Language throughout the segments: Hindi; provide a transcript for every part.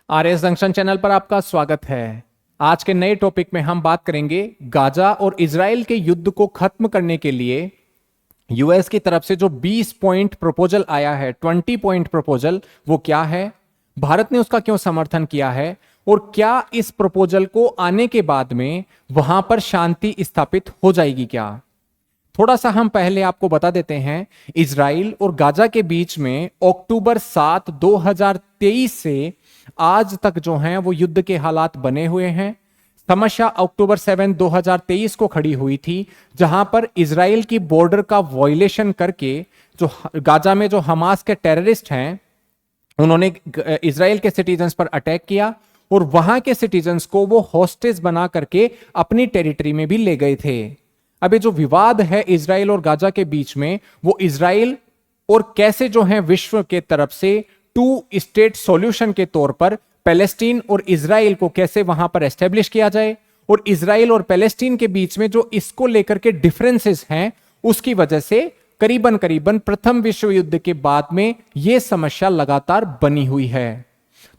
आरएस जंक्शन चैनल पर आपका स्वागत है। आज के नए टॉपिक में हम बात करेंगे गाजा और इजराइल के युद्ध को खत्म करने के लिए यूएस की तरफ से जो 20 पॉइंट प्रपोजल आया है, 20 पॉइंट प्रपोजल, वो क्या है, भारत ने उसका क्यों समर्थन किया है और क्या इस प्रपोजल को आने के बाद में वहां पर शांति स्थापित हो जाएगी क्या। थोड़ा सा हम पहले आपको बता देते हैं, इजराइल और गाजा के बीच में अक्टूबर 7, 2023 से आज तक जो हैं वो युद्ध के हालात बने हुए हैं। समस्या अक्टूबर 7, 2023 को खड़ी हुई थी, जहां पर इजराइल की बॉर्डर का वॉयलेशन करके जो गाजा में जो हमास के टेररिस्ट हैं उन्होंने इजराइल के सिटीजन्स पर अटैक किया और वहां के सिटीजन्स को वो हॉस्टेज बना करके अपनी टेरिटरी में भी ले गए थे। अभी जो विवाद है इजराइल और गाजा के बीच में, वो इजराइल और कैसे जो है विश्व के तरफ से 2 स्टेट सॉल्यूशन के तौर पर पैलेस्टीन और इजराइल को कैसे वहां पर एस्टेब्लिश किया जाए, और इजराइल और पैलेस्टीन के बीच में जो इसको लेकर के डिफरेंसेस हैं उसकी वजह से करीबन करीबन प्रथम विश्व युद्ध के बाद में यह समस्या लगातार बनी हुई है।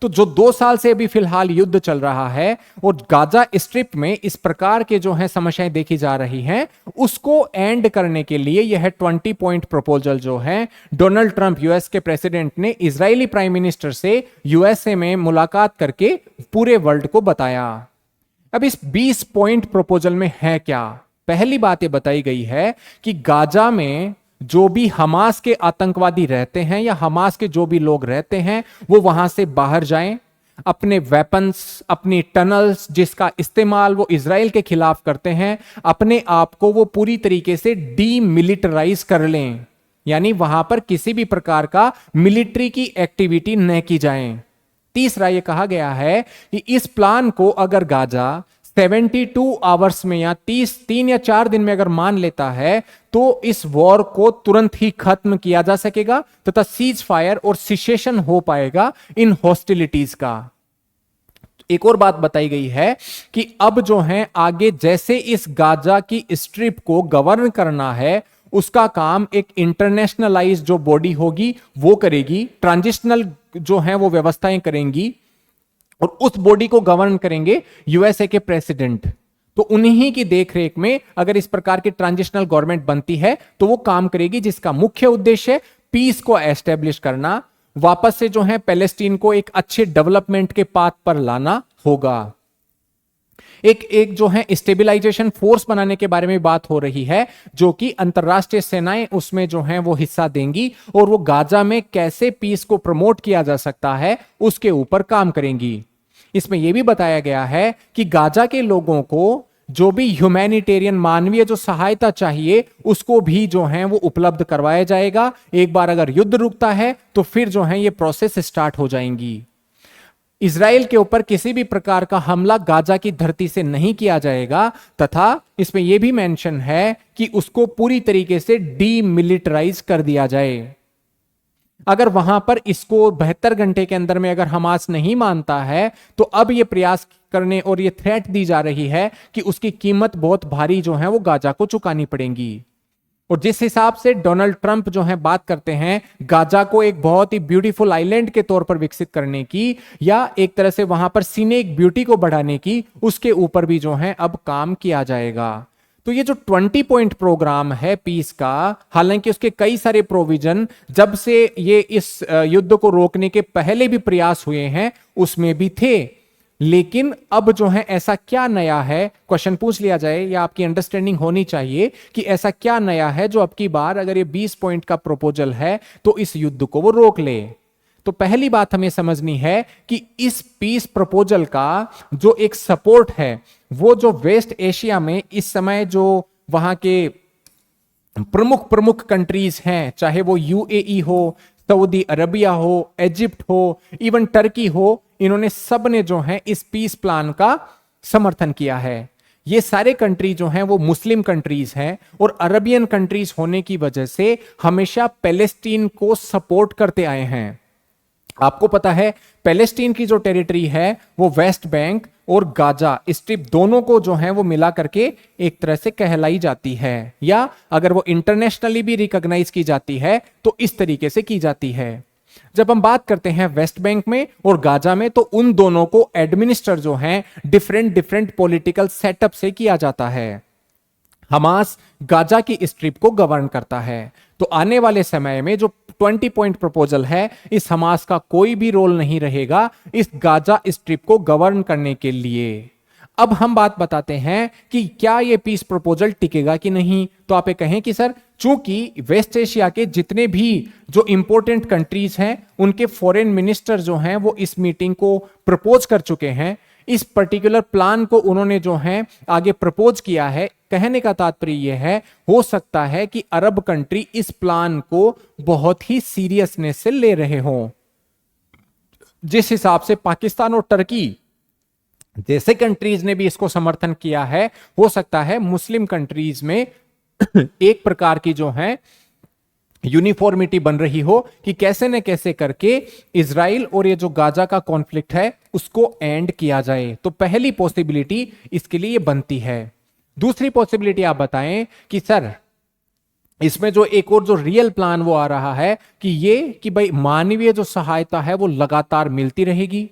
तो जो 2 साल से अभी फिलहाल युद्ध चल रहा है और गाजा स्ट्रिप में इस प्रकार के जो है समस्याएं देखी जा रही हैं, उसको एंड करने के लिए यह 20 पॉइंट प्रपोजल जो है डोनाल्ड ट्रंप यूएस के प्रेसिडेंट ने इजरायली प्राइम मिनिस्टर से यूएसए में मुलाकात करके पूरे वर्ल्ड को बताया। अब इस 20 पॉइंट प्रपोजल में है क्या। पहली बात यह बताई गई है कि गाजा में जो भी हमास के आतंकवादी रहते हैं या हमास के जो भी लोग रहते हैं वो वहां से बाहर जाएं, अपने वेपन्स, अपनी टनल्स जिसका इस्तेमाल वो इजराइल के खिलाफ करते हैं, अपने आप को वो पूरी तरीके से डीमिलिटराइज कर लें, यानी वहां पर किसी भी प्रकार का मिलिट्री की एक्टिविटी न की जाए। तीसरा ये कहा गया है कि इस प्लान को अगर गाजा 72 आवर्स में या 3 या 4 दिन में अगर मान लेता है तो इस वॉर को तुरंत ही खत्म किया जा सकेगा तथा सीज फायर और सिसेशन हो पाएगा इन हॉस्टिलिटीज का। एक और बात बताई गई है कि अब जो है आगे जैसे इस गाजा की स्ट्रिप को गवर्न करना है उसका काम एक इंटरनेशनलाइज जो बॉडी होगी वो करेगी, ट्रांजिशनल जो है वो व्यवस्थाएं करेंगी और उस बॉडी को गवर्न करेंगे यूएसए के प्रेसिडेंट। तो उन्हीं की देखरेख में अगर इस प्रकार की ट्रांजिशनल गवर्नमेंट बनती है तो वो काम करेगी, जिसका मुख्य उद्देश्य पीस को एस्टेब्लिश करना, वापस से जो है पैलेस्टीन को एक अच्छे डेवलपमेंट के पाथ पर लाना होगा। एक जो है स्टेबलाइजेशन फोर्स बनाने के बारे में बात हो रही है, जो कि अंतरराष्ट्रीय सेनाएं उसमें जो है वो हिस्सा देंगी और वो गाजा में कैसे पीस को प्रमोट किया जा सकता है उसके ऊपर काम करेंगी। इसमें यह भी बताया गया है कि गाजा के लोगों को जो भी ह्यूमैनिटेरियन मानवीय जो सहायता चाहिए उसको भी जो है वो उपलब्ध करवाया जाएगा। एक बार अगर युद्ध रुकता है तो फिर जो है ये प्रोसेस स्टार्ट हो जाएंगी। इजराइल के ऊपर किसी भी प्रकार का हमला गाजा की धरती से नहीं किया जाएगा तथा इसमें यह भी मेंशन है कि उसको पूरी तरीके से डीमिलिटराइज कर दिया जाए। अगर वहां पर इसको 72 घंटे के अंदर में अगर हमास नहीं मानता है तो अब यह प्रयास करने और यह थ्रेट दी जा रही है कि उसकी कीमत बहुत भारी जो है वो गाजा को चुकानी पड़ेगी। और जिस हिसाब से डोनाल्ड ट्रंप जो है बात करते हैं गाजा को एक बहुत ही ब्यूटीफुल आइलैंड के तौर पर विकसित करने की या एक तरह से वहां पर सीनिक ब्यूटी को बढ़ाने की, उसके ऊपर भी जो है अब काम किया जाएगा। तो ये जो 20 पॉइंट प्रोग्राम है पीस का, हालांकि उसके कई सारे प्रोविजन जब से ये इस युद्ध को रोकने के पहले भी प्रयास हुए हैं उसमें भी थे, लेकिन अब जो है ऐसा क्या नया है, क्वेश्चन पूछ लिया जाए या आपकी अंडरस्टैंडिंग होनी चाहिए कि ऐसा क्या नया है जो अब की बार अगर ये 20 पॉइंट का प्रपोजल है तो इस युद्ध को वो रोक ले। तो पहली बात हमें समझनी है कि इस पीस प्रपोजल का जो एक सपोर्ट है वो जो वेस्ट एशिया में इस समय जो वहां के प्रमुख कंट्रीज हैं, चाहे वो यूएई हो, सऊदी अरबिया हो, इजिप्ट हो, इवन टर्की हो, इन्होंने सब ने जो है इस पीस प्लान का समर्थन किया है। ये सारे कंट्री जो हैं वो मुस्लिम कंट्रीज हैं और अरबियन कंट्रीज होने की वजह से हमेशा पैलेस्टीन को सपोर्ट करते आए हैं। आपको पता है पैलेस्टीन की जो टेरिटरी है वो वेस्ट बैंक और गाजा स्ट्रिप दोनों को जो है वो मिला करके एक तरह से कहलाई जाती है, या अगर वो इंटरनेशनली भी रिकॉग्नाइज की जाती है तो इस तरीके से की जाती है। जब हम बात करते हैं वेस्ट बैंक में और गाजा में, तो उन दोनों को एडमिनिस्टर जो हैं डिफरेंट डिफरेंट पॉलिटिकल सेटअप से किया जाता है। हमास गाजा की स्ट्रिप को गवर्न करता है। तो आने वाले समय में जो 20 पॉइंट प्रपोजल है, इस हमास का कोई भी रोल नहीं रहेगा इस गाजा स्ट्रिप को गवर्न करने के लिए। अब हम बात बताते हैं कि क्या यह पीस प्रपोजल टिकेगा कि नहीं। तो आप ये कहें कि सर, चूंकि वेस्ट एशिया के जितने भी जो इंपॉर्टेंट कंट्रीज हैं उनके फॉरेन मिनिस्टर जो हैं वो इस मीटिंग को प्रपोज कर चुके हैं, इस पर्टिकुलर प्लान को उन्होंने जो है आगे प्रपोज किया है। कहने का तात्पर्य यह है, हो सकता है कि अरब कंट्री इस प्लान को बहुत ही सीरियसनेस से ले रहे हों। जिस हिसाब से पाकिस्तान और टर्की जैसे कंट्रीज ने भी इसको समर्थन किया है, हो सकता है मुस्लिम कंट्रीज में एक प्रकार की जो है यूनिफॉर्मिटी बन रही हो कि कैसे न कैसे करके इजराइल और ये जो गाजा का कॉन्फ्लिक्ट है उसको एंड किया जाए। तो पहली पॉसिबिलिटी इसके लिए बनती है। दूसरी पॉसिबिलिटी आप बताएं कि सर, इसमें जो एक और जो रियल प्लान वो आ रहा है कि भाई मानवीय जो सहायता है वो लगातार मिलती रहेगी।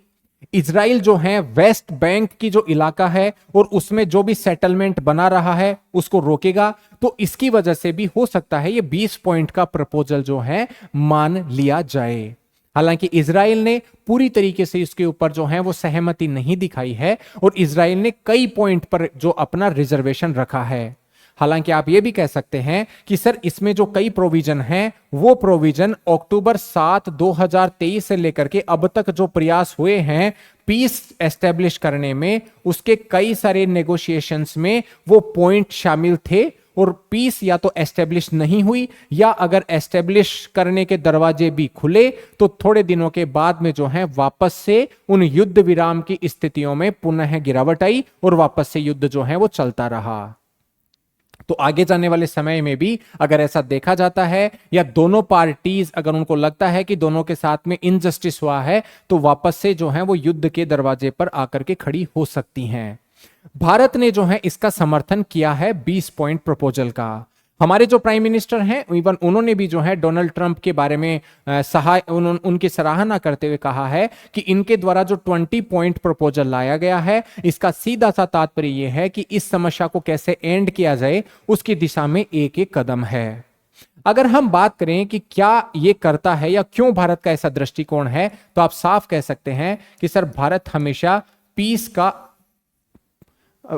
इजराइल जो है वेस्ट बैंक की जो इलाका है और उसमें जो भी सेटलमेंट बना रहा है उसको रोकेगा। तो इसकी वजह से भी हो सकता है ये 20 पॉइंट का प्रपोजल जो है मान लिया जाए। हालांकि इजराइल ने पूरी तरीके से इसके ऊपर जो है वो सहमति नहीं दिखाई है और इजराइल ने कई पॉइंट पर जो अपना रिजर्वेशन रखा है। हालांकि आप ये भी कह सकते हैं कि सर, इसमें जो कई प्रोविजन हैं वो प्रोविजन अक्टूबर 7, 2023 से लेकर के अब तक जो प्रयास हुए हैं पीस एस्टेब्लिश करने में, उसके कई सारे नेगोशिएशंस में वो पॉइंट शामिल थे और पीस या तो एस्टेब्लिश नहीं हुई, या अगर एस्टेब्लिश करने के दरवाजे भी खुले तो थोड़े दिनों के बाद में जो है वापस से उन युद्ध विराम की स्थितियों में पुनः गिरावट आई और वापस से युद्ध जो है वो चलता रहा। तो आगे जाने वाले समय में भी अगर ऐसा देखा जाता है या दोनों पार्टीज अगर उनको लगता है कि दोनों के साथ में इनजस्टिस हुआ है, तो वापस से जो है वो युद्ध के दरवाजे पर आकर के खड़ी हो सकती हैं। भारत ने जो है इसका समर्थन किया है 20 पॉइंट प्रपोजल का। हमारे जो प्राइम मिनिस्टर हैं इवन उन्होंने भी जो है डोनाल्ड ट्रंप के बारे में उनकी सराहना करते हुए कहा है कि इनके द्वारा जो 20 पॉइंट प्रपोजल लाया गया है इसका सीधा सा तात्पर्य यह है कि इस समस्या को कैसे एंड किया जाए उसकी दिशा में एक एक कदम है। अगर हम बात करें कि क्या ये करता है या क्यों भारत का ऐसा दृष्टिकोण है, तो आप साफ कह सकते हैं कि सर, भारत हमेशा पीस का,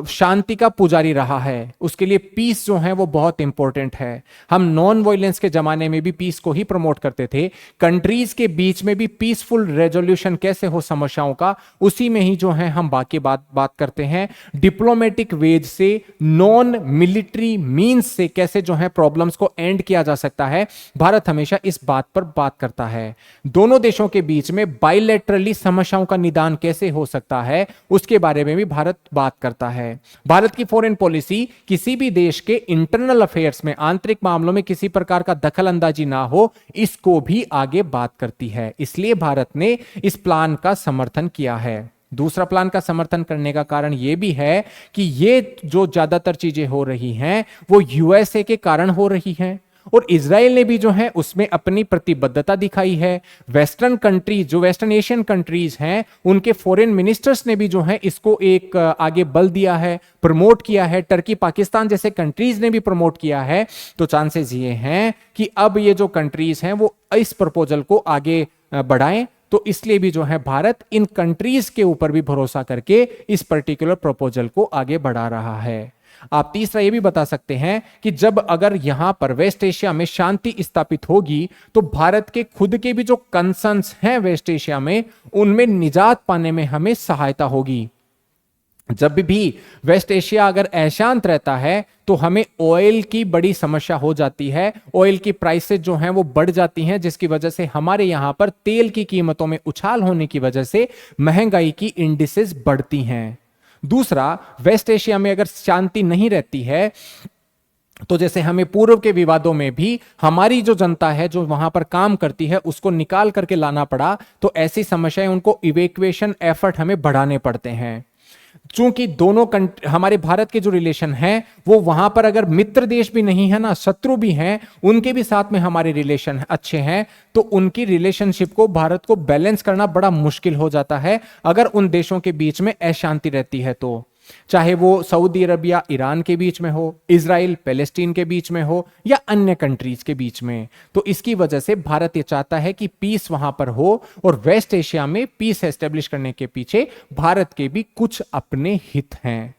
शांति का पुजारी रहा है। उसके लिए पीस जो है वो बहुत इंपॉर्टेंट है। हम नॉन वायलेंस के जमाने में भी पीस को ही प्रमोट करते थे। कंट्रीज के बीच में भी पीसफुल रेजोल्यूशन कैसे हो समस्याओं का, उसी में ही जो है हम बाकी बात करते हैं। डिप्लोमेटिक वेज से, नॉन मिलिट्री मींस से कैसे जो है प्रॉब्लम्स को एंड किया जा सकता है, भारत हमेशा इस बात पर बात करता है। दोनों देशों के बीच में बायलैटरली समस्याओं का निदान कैसे हो सकता है उसके बारे में भी भारत बात करता है। भारत की फॉरेन पॉलिसी किसी भी देश के इंटरनल अफेयर्स में, आंतरिक मामलों में किसी प्रकार का दखल अंदाजी ना हो, इसको भी आगे बात करती है। इसलिए भारत ने इस प्लान का समर्थन किया है। दूसरा प्लान का समर्थन करने का कारण यह भी है कि ये जो ज्यादातर चीजें हो रही हैं वो यूएसए के कारण हो रही हैं और इजराइल ने भी जो है उसमें अपनी प्रतिबद्धता दिखाई है। वेस्टर्न कंट्रीज, जो वेस्टर्न एशियन कंट्रीज हैं, उनके फॉरेन मिनिस्टर्स ने भी जो है इसको एक आगे बल दिया है, प्रमोट किया है। टर्की, पाकिस्तान जैसे कंट्रीज ने भी प्रमोट किया है। तो चांसेस ये हैं कि अब ये जो कंट्रीज हैं वो इस प्रपोजल को आगे बढ़ाएं। तो इसलिए भी जो है भारत इन कंट्रीज के ऊपर भी भरोसा करके इस पर्टिकुलर प्रपोजल को आगे बढ़ा रहा है। आप तीसरा यह भी बता सकते हैं कि जब अगर यहां पर वेस्ट एशिया में शांति स्थापित होगी तो भारत के खुद के भी जो कंसर्न्स हैं वेस्ट एशिया में, उनमें निजात पाने में हमें सहायता होगी। जब भी वेस्ट एशिया अगर अशांत रहता है तो हमें ऑयल की बड़ी समस्या हो जाती है। ऑयल की प्राइसेस जो हैं वो बढ़ जाती हैं, जिसकी वजह से हमारे यहां पर तेल की कीमतों में उछाल होने की वजह से महंगाई की इंडिसेस बढ़ती हैं। दूसरा, वेस्ट एशिया में अगर शांति नहीं रहती है तो जैसे हमें पूर्व के विवादों में भी हमारी जो जनता है जो वहां पर काम करती है उसको निकाल करके लाना पड़ा, तो ऐसी समस्याएं, उनको इवैक्यूएशन एफर्ट हमें बढ़ाने पड़ते हैं। चूंकि दोनों हमारे भारत के जो रिलेशन हैं वो वहां पर अगर मित्र देश भी नहीं है ना, शत्रु भी हैं, उनके भी साथ में हमारे रिलेशन अच्छे हैं, तो उनकी रिलेशनशिप को भारत को बैलेंस करना बड़ा मुश्किल हो जाता है अगर उन देशों के बीच में अशांति रहती है तो। चाहे वो सऊदी अरबिया ईरान के बीच में हो, इजराइल पैलेस्टीन के बीच में हो, या अन्य कंट्रीज के बीच में। तो इसकी वजह से भारत ये चाहता है कि पीस वहां पर हो, और वेस्ट एशिया में पीस एस्टेब्लिश करने के पीछे भारत के भी कुछ अपने हित हैं।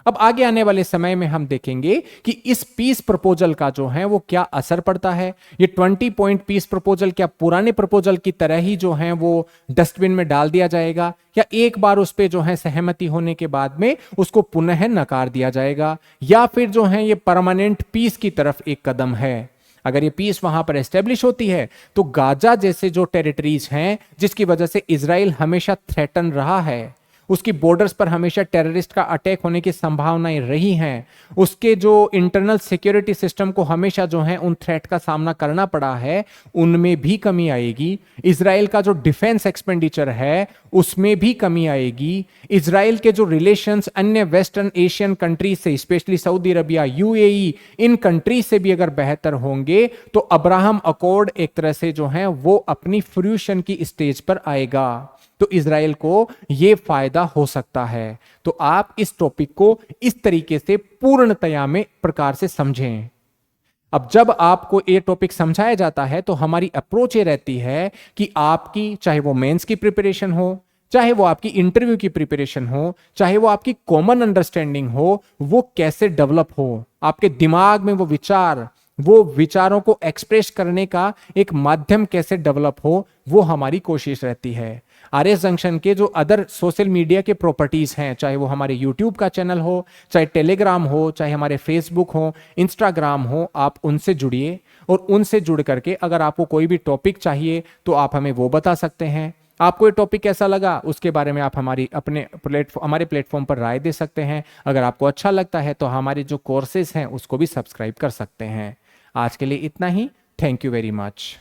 अब आगे आने वाले समय में हम देखेंगे कि इस पीस प्रपोजल का जो है वो क्या असर पड़ता है। ये 20 पॉइंट पीस प्रपोजल क्या पुराने प्रपोजल की तरह ही जो है वो डस्टबिन में डाल दिया जाएगा, या एक बार उस पे जो है सहमति होने के बाद में उसको पुनः नकार दिया जाएगा, या फिर जो है ये परमानेंट पीस की तरफ एक कदम है। अगर ये पीस वहां पर एस्टेब्लिश होती है तो गाजा जैसे जो टेरिटरीज हैं जिसकी वजह से इजराइल हमेशा थ्रेटन रहा है, उसकी बॉर्डर्स पर हमेशा टेररिस्ट का अटैक होने की संभावनाएं रही हैं, उसके जो इंटरनल सिक्योरिटी सिस्टम को हमेशा जो है उन थ्रेट का सामना करना पड़ा है, उनमें भी कमी आएगी। इजराइल का जो डिफेंस एक्सपेंडिचर है उसमें भी कमी आएगी। इजराइल के जो रिलेशंस अन्य वेस्टर्न एशियन कंट्रीज से, स्पेशली सऊदी अरबिया, यूएई, इन कंट्रीज से भी अगर बेहतर होंगे तो अब्राहम अकॉर्ड एक तरह से जो है वो अपनी फ्रूशन की स्टेज पर आएगा। तो इजराइल को यह फायदा हो सकता है। तो आप इस टॉपिक को इस तरीके से पूर्णतया में प्रकार से समझें। अब जब आपको ये टॉपिक समझाया जाता है तो हमारी अप्रोच ये रहती है कि आपकी चाहे वो मेंस की प्रिपरेशन हो, चाहे वो आपकी इंटरव्यू की प्रिपरेशन हो, चाहे वो आपकी कॉमन अंडरस्टैंडिंग हो, वो कैसे डेवलप हो, आपके दिमाग में वो विचारों को एक्सप्रेस करने का एक माध्यम कैसे डेवलप हो, वो हमारी कोशिश रहती है। आरएस जंक्शन के जो अदर सोशल मीडिया के प्रॉपर्टीज हैं, चाहे वो हमारे यूट्यूब का चैनल हो, चाहे टेलीग्राम हो, चाहे हमारे फेसबुक हो, इंस्टाग्राम हो, आप उनसे जुड़िए, और उनसे जुड़ करके अगर आपको कोई भी टॉपिक चाहिए तो आप हमें वो बता सकते हैं। आपको ये टॉपिक कैसा लगा उसके बारे में आप हमारे प्लेटफॉर्म पर राय दे सकते हैं। अगर आपको अच्छा लगता है तो हमारे जो कोर्सेज हैं उसको भी सब्सक्राइब कर सकते हैं। आज के लिए इतना ही। Thank you very much.